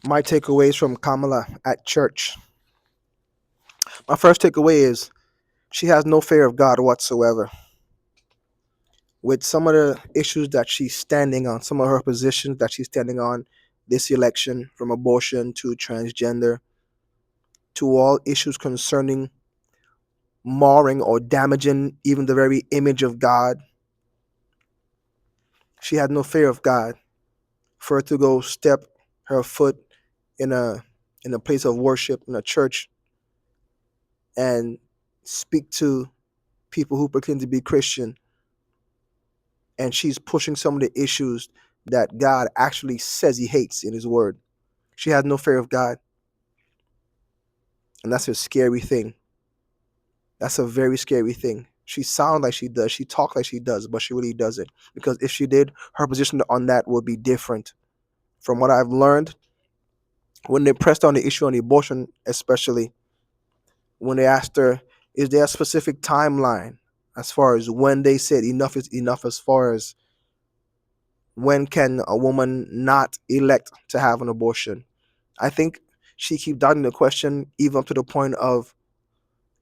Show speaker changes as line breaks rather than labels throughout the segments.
My takeaways from Kamala at church. My first takeaway is she has no fear of God whatsoever. With some of the issues that she's standing on, some of her positions that she's standing on this election, from abortion to transgender to all issues concerning marring or damaging even the very image of God, she had no fear of God. For her to go step her foot in a place of worship in a church and speak to people who pretend to be Christian, and she's pushing some of the issues that God actually says he hates in his word. She has no fear of God, and that's a scary thing. That's a very scary thing. She sounds like she does, she talks like she does, but she really doesn't. Because if she did, her position on that would be different. From what I've learned, when they pressed on the issue on abortion, especially when they asked her, is there a specific timeline as far as when they said enough is enough, as far as when can a woman not elect to have an abortion? I think she keep doubting the question even up to the point of,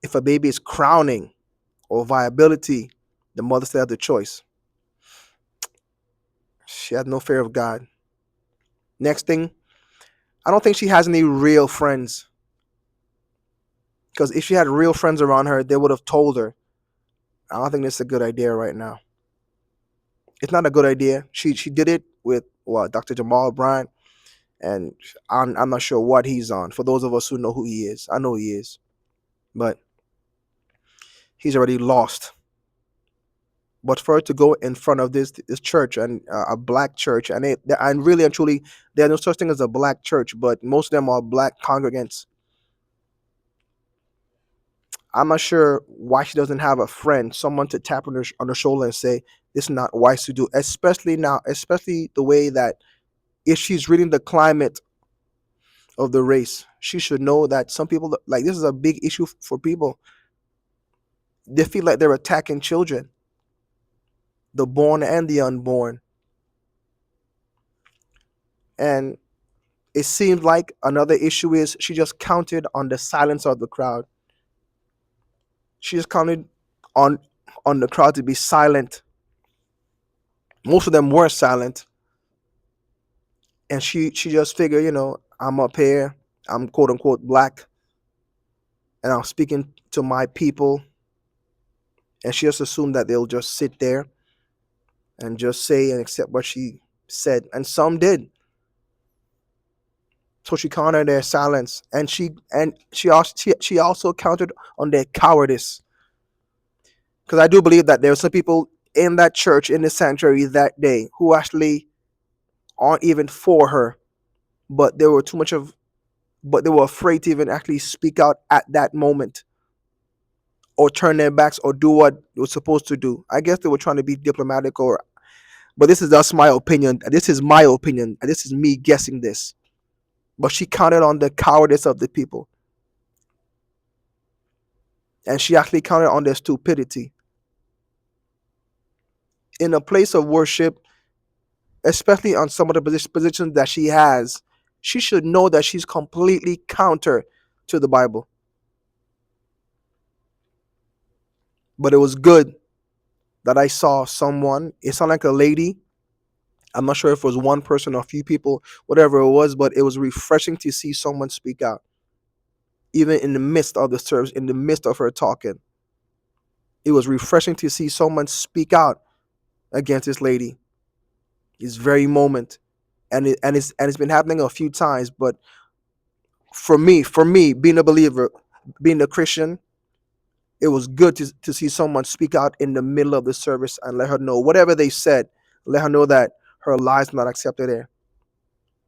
if a baby is crowning or viability, the mother still has the choice. She has no fear of God. Next thing, I don't think she has any real friends. Because if she had real friends around her, they would have told her. I don't think that's a good idea right now. It's not a good idea. She did it with Dr. Jamal Bryant, and I'm not sure what he's on. For those of us who know who he is, I know he is, but he's already lost. But for her to go in front of this church, and a black church, and really and truly, there's no such thing as a black church, but most of them are black congregants. I'm not sure why she doesn't have a friend, someone to tap on the shoulder and say, "This is not wise to do." Especially now, especially the way that, if she's reading the climate of the race, she should know that some people, like, this is a big issue for people. They feel like they're attacking children, the born and the unborn, and it seems like another issue is she just counted on the silence of the crowd. She just counted on on the crowd to be silent. Most of them were silent, and she just figured, I'm up here, I'm quote unquote black, and I'm speaking to my people, and she just assumed that they'll just sit there and just say and accept what she said, and some did. So she counted their silence, and she also counted on their cowardice, because I do believe that there were some people in that church, in the sanctuary that day, who actually aren't even for her, but they were too much of but they were afraid to even actually speak out at that moment, or turn their backs, or do what they were supposed to do. I guess they were trying to be diplomatic, or but this is just my opinion. This is my opinion. This is me guessing this. But she counted on the cowardice of the people, and she actually counted on their stupidity. In a place of worship, especially on some of the positions that she has, she should know that she's completely counter to the Bible. But it was good that I saw someone. It sounded like a lady. I'm not sure if it was one person or a few people, whatever it was, but it was refreshing to see someone speak out, even in the midst of the service, in the midst of her talking. It was refreshing to see someone speak out against this lady, this very moment. And it's been happening a few times, but for me, being a believer, being a Christian, it was good to see someone speak out in the middle of the service and let her know whatever they said, let her know that her lies not accepted there.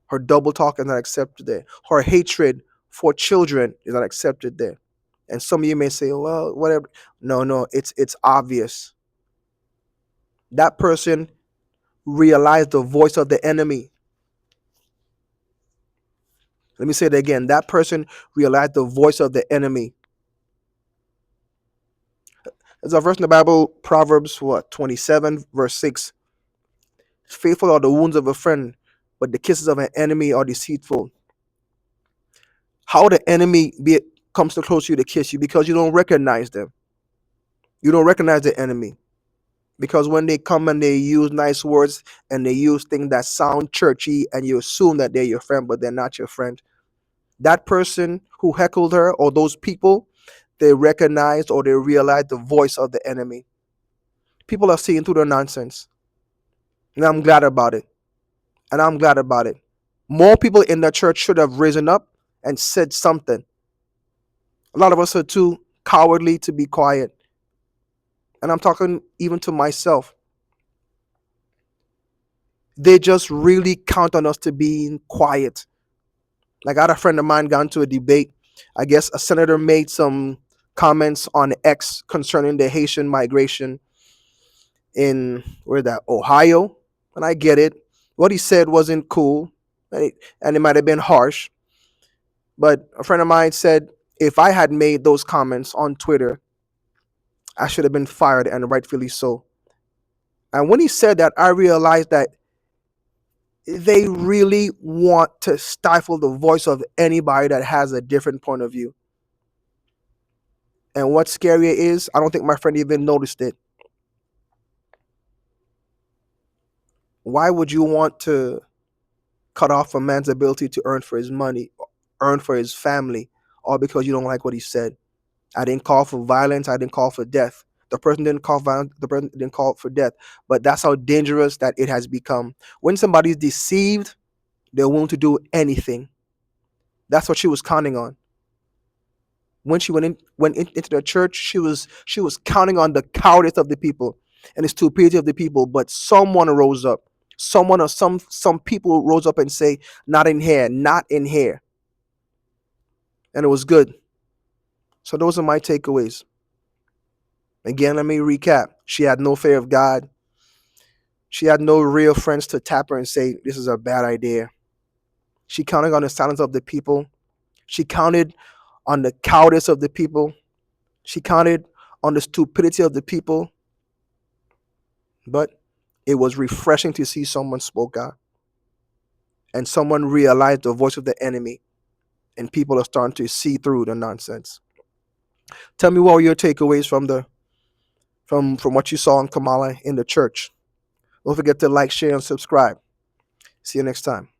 Her double talk is not accepted there. Her hatred for children is not accepted there. And some of you may say, well, whatever. No, no, it's obvious. That person realized the voice of the enemy. Let me say it again. That person realized the voice of the enemy. There's a verse in the Bible, Proverbs 27, verse 6. Faithful are the wounds of a friend, but the kisses of an enemy are deceitful. How the enemy comes to close to you to kiss you? Because you don't recognize them. You don't recognize the enemy. Because when they come and they use nice words and they use things that sound churchy, and you assume that they're your friend, but they're not your friend. That person who heckled her, or those people, they recognized or they realized the voice of the enemy. People are seeing through the nonsense. And I'm glad about it. And I'm glad about it. More people in the church should have risen up and said something. A lot of us are too cowardly to be quiet. And I'm talking even to myself. They just really count on us to be quiet. Like, I had a friend of mine got into a debate. I guess a senator made some comments on X concerning the Haitian migration in, where that, Ohio. And I get it. What he said wasn't cool, and it might have been harsh. But a friend of mine said, if I had made those comments on Twitter, I should have been fired, and rightfully so. And when he said that, I realized that they really want to stifle the voice of anybody that has a different point of view. And what's scarier is, I don't think my friend even noticed it. Why would you want to cut off a man's ability to earn for his money, earn for his family, all because you don't like what he said? I didn't call for violence. I didn't call for death. The person didn't call violence. The person didn't call for death. But that's how dangerous that it has become. When somebody's deceived, they're willing to do anything. That's what she was counting on. When she into the church, she was counting on the cowardice of the people and the stupidity of the people. But someone rose up. Someone or some people rose up and say, "Not in here, not in here," and it was good. So those are my takeaways. Again, let me recap. She had no fear of God. She had no real friends to tap her and say, "This is a bad idea." She counted on the silence of the people. She counted on the cowardice of the people. She counted on the stupidity of the people. But it was refreshing to see someone spoke out and someone realized the voice of the enemy, and people are starting to see through the nonsense. Tell me what were your takeaways from what you saw in Kamala in the church. Don't forget to like, share, and subscribe. See you next time.